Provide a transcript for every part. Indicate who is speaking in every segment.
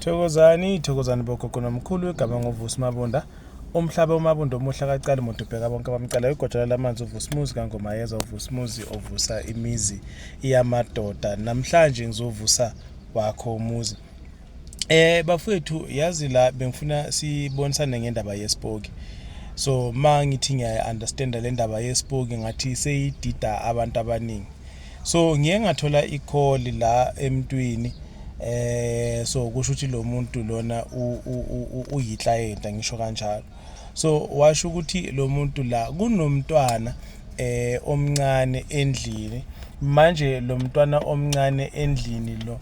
Speaker 1: Thokozani bogogo nomkhulu igama ngoVusi Mabunda. Umhlaba uMabunda omuhla kaqala umuntu ubheka bonke abamcala igojala lamanzi uVusimuzi kangomayeza uVusimuzi ovusa imizi iyamadoda. Namhlanje ngizovusa wakho umuzi. Bafowethu yazi la bengifuna sibonisane ngendaba yeSpoki. So mangithi ngiya-understand le ndaba yeSpoki ngathi seyidida abantu abaningi. So ngiye ngathola i-call la emntwini so kusho ukuthi lo muntu lona uyiclient ngisho kanjalo. So washo ukuthi lo muntu la kunomntwana omncane endlini. Manje lo mntwana omncane endlini lo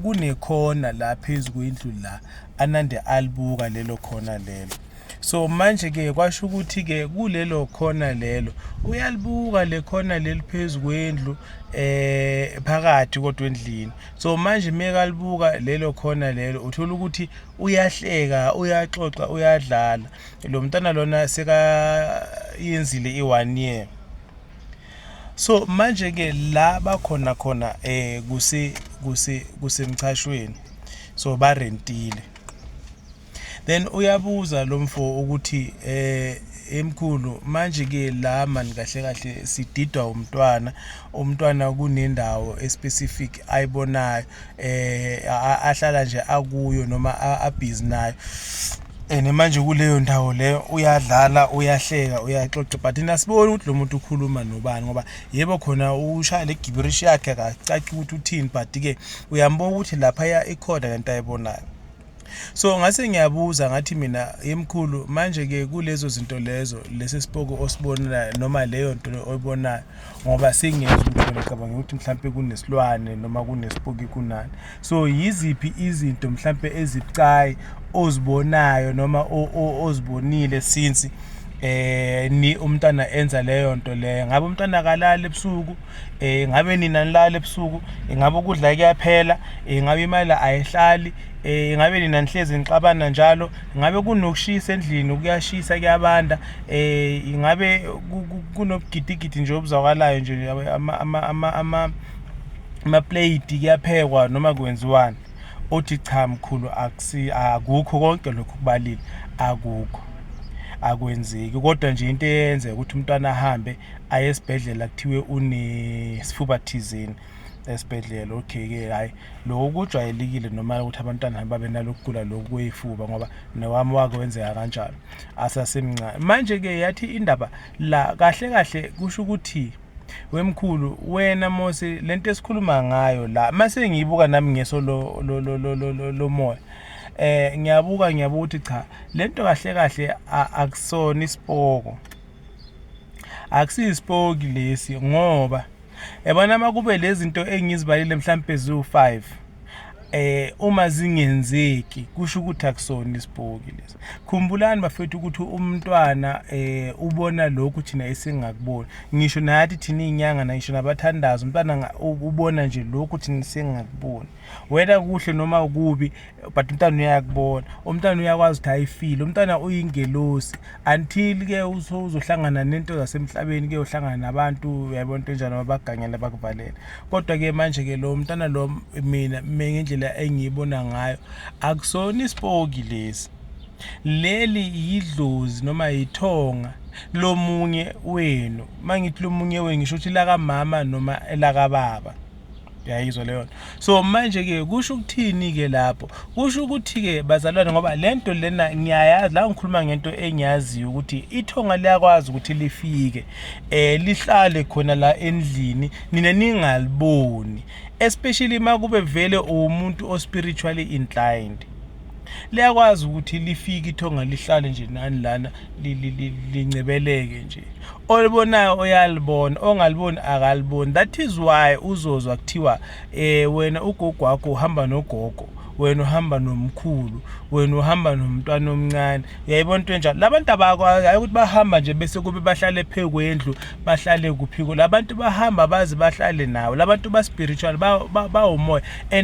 Speaker 1: kunekhona la phezulu kwendlu la anande alibuka lelo khona lelo. So manje ke kwasho ukuthi ke kulelo khona lelo uyalibuka le khona leli phezulu kwendlu phakathi kodwa endlini. So manje mekalibuka lelo khona lelo uthola ukuthi uyahleka, uyaxoxa, uyadlala. Lo mntana lona seka yenzile i1 year. So manje ke la bakhona kusemchashweni. So barentile. Then uyabuza lo mfo ukuthi emkhulu manje ke la mani kahle sididwa umntwana kunendawo especific ayibonayo ahlala nje akuyo noma abhizi nayo. Manje kuleyo ndawo leyo uyadlala, uyahleka, uyaxoxa but nasibona ukuthi lo muntu ukhuluma nobani ngoba yebo khona ushaya le gibirishi yakhe akacaci ukuthi uthini but ke uyambona ukuthi lapha ikhona lento ayibonayo. So ngase ngiyabuza ngathi mina emkhulu manje ke kulezo zinto lezo lesiSpoki osibonela noma leyo nto oyibonayo ngoba sengiyezwa ukuthi ngicabanga ukuthi mhlambe kunesilwane noma kuneSpoki kunani. So yiziphi izinto mhlambe ezibucayi ozibonayo noma ozibonile since ni umntana enza leyo nto leyo? Ngabe umntana akalala ebusuku? Ngabe nina nilala ebusuku? Ngabe ukudla kuyaphela? Ngabe imali ayihlali? Ngabe nina nihlezi nixabana njalo? Ngabe kunokushisa endlini, kuyashisa kuyabanda? Ngabe kunobugidigidi nje obuzwakalayo nje ama-plate kuyaphekwa noma kwenziwani? Othi cha mkhulu akukho konke lokho kubalile, akukho, akwenzeki. Kodwa nje into eyenza ukuthi umntwana ahambe aye esibhedlela kuthiwe unesifuba thizeni esibhedlela. Okay ke hayi lokho kujwayelekile noma ukuthi abantwana babe nalokugula lokhu kweyifuba ngoba nowami wake wenzeka kanjalo asasemncane. Manje ke yathi indaba la kahle kusho ukuthi wemkhulu wena mose lento esikhuluma ngayo la mase ngiyibuka nami ngeso lo moya ngiyabuka ukuthi cha lento kahle akusona isipoko, akusiyispoki lesi ngoba yabona makube lezi zinto engizibalile mhlambe eziwu5 uma zingenzeki kusho ukuthi akusona ispoki lesi. Khumbulani bafethu ukuthi umntwana ubona lokhu thina esingakuboni. Ngisho nathi thina inyanga ngisho nabathandaza umntwana ubona nje lokhu thina singakuboni. Whether kuhle noma ukubi but umntwana uyakubona. Umntwana uyakwazi ukuthi ayifile. Umntwana uyingelosi until ke uzohlangana nento zasemhlabeni ke uhlangana nabantu uyabona into enjalo abagangela bakuvalela. Kodwa ke manje ke lo mntwana lo mina ngendlela engiyibona ngayo akusona ispoki lesi. Leli yidlozi noma yithonga lomunye wenu. Mangithi lomunye wenu ngisho ukuthi la kamama noma elaka baba. Yayizwa leyo. So manje ke kusho ukuthini ke lapho? Kusho ukuthi ke bazalwane ngoba lento lena ngiyayazi la ngikhuluma ngento engiyaziyo ukuthi ithonga liyakwazi ukuthi lifike lihlale khona la endlini nina ningaliboni, especially makube vele umuntu o-spiritually inclined. Liyakwazi ukuthi lifike ithonga lihlale nje nani lana lincebeleke nje. Olibonayo uyalibona, ongaliboni akaliboni. That is why uzozwa kuthiwa wena ugogo wakho uhamba nogogo, wena uhamba nomkhulu, wena uhamba nomntwana omncane. Uyayibona into enjalo. Labantu abakwazi ukuthi bahamba nje bese kube bahlale phekwendlu, bahlale kuphiko. Labantu bahamba bazi bahlale nawo. Labantu ba spiritual bawumoya.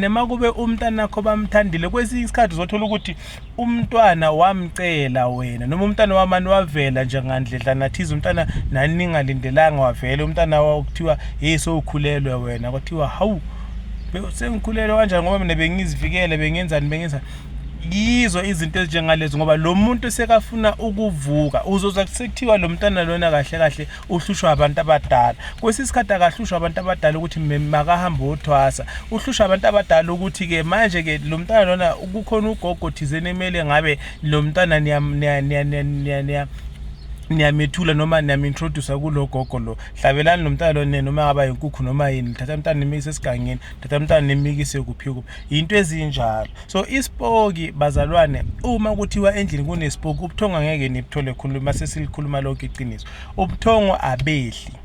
Speaker 1: Makube umntana wakho bamthandile kwesinye isikhathi uzothola ukuthi umntwana wamcela wena noma umntwana wamani wavela njengandledla nathiza umntwana nani ningalindelanga wavela umntwana wakho kuthiwa hey sowukhulelwe wena kwathiwa hawu sengikhulelwe kanjani ngoba mina bengizivikele bengenza yizo izinto ezinjengalezo ngoba lo muntu sekafuna ukuvuka uzoza kusekuthiwa lo mntana lona kahle uhlushwa abantu abadala kwesisikhathi akahlushwa abantu abadala ukuthi makahamba uthwasa uhlushwa abantu abadala ukuthi ke manje ke lo mntana lona ukukhona ugogo thizeni emele ngabe lo mntana niyamethula noma niyamintroduce kulo gogo lo hlabelani nomntana lo noma ngaba inkukhu noma yini thatha umntana nemikise esigangeni thatha umntana nemikise kuphi into ezinjalo so ispoki bazalwane uma kuthiwa endlini kunespoki ubuthongo ngeke nibthole khuluma sesilikhuluma lokho iqiniso ubuthongo abehli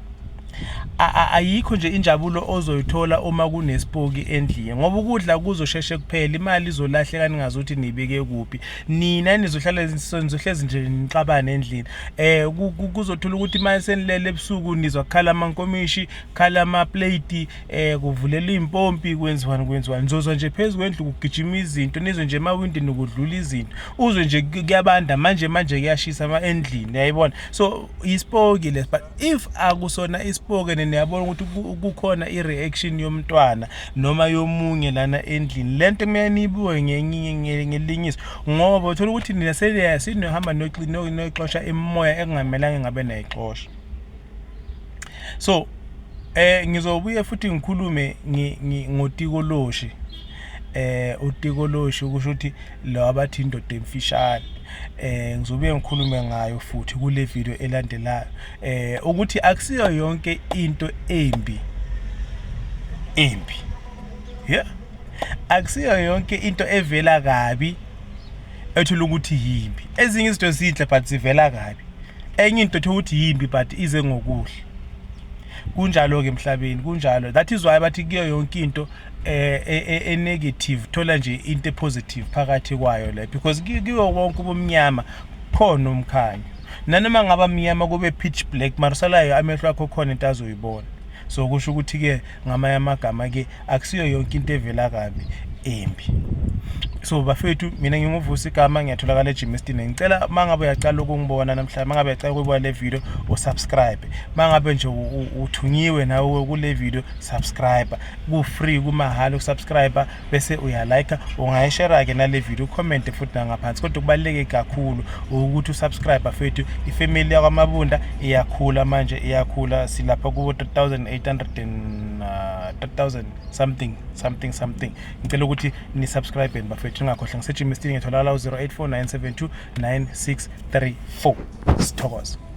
Speaker 1: ayikho nje injabulo ozoyithola uma kunespoki endlini ngoba ukudla kuzosheshe kuphela imali izolahleka ningazuthi nibeke kuphi nina nizohlala nizohlezi nje niqabane endlini kuzothola ukuthi manje senilele ebusuku nizwa khala amankomishi khala ama plate kuvulela impompi kwenziwani nizozwa nje phezulu kwendlu kugijima izinto nizwe nje emawindini ukudlula izinto uzwe nje kuyabanda manje kuyashisa ama endlini yayibona so ispoki les but if akusona ispoke niyabona ukuthi kukhona ireaction yomntwana noma yomunye lana endlini lento kumele niyibuke ngelinyiso ngoba uthola ukuthi nina sinohamba noxosha emoya engamelanga ngabe nayixosha so ngizobuye futhi ngikhulume ngotikoloshi utikoloshi ukusho ukuthi lo abathi indoda emfishane ngizobuye ngikhulume ngayo futhi kule video elandelayo ukuthi akusiyo yonke into embi yeah akusiyo yonke into evela kabi ethola ukuthi yimbi ezinye izinto zinhle but zivela kabi enye into ethola ukuthi yimbi but ize ngokuhle kunjalo ke emhlabeni kunjalo that is why bathi kuyo yonke into negative thola nje into positive phakathi kwayo la because kuyo wonke ubumnyama khona umkhanyo nanoma ngaba mnyama kube pitch black marusalayo amehlo akho khona into azoyibona so kusho ukuthi ke ngamanye amagama ke akusiyo yonke into evela kabi embi so bafethu mina nginguvusi igama ngiyatholakala eGymestin ngicela mangabe uyaqala ukungibona namhlanje mangabe uyaqala ukubona le video usubscribe mangabe nje uthunyiwe nawe kule video subscribe ku free kumahala ukusubscribe bese uyalike ungayishare ke nale video comment futhi ngaphansi kodwa kubaleke kakhulu ukuthi usubscribe bafethu ifamily yakwamabunda iyakhula manje iyakhula silapha ku 3800 something ngicela ukuthi ni subscribe bafethu ngakhohle ngiseGymestin ngitholakala 0849729634 sithokoze.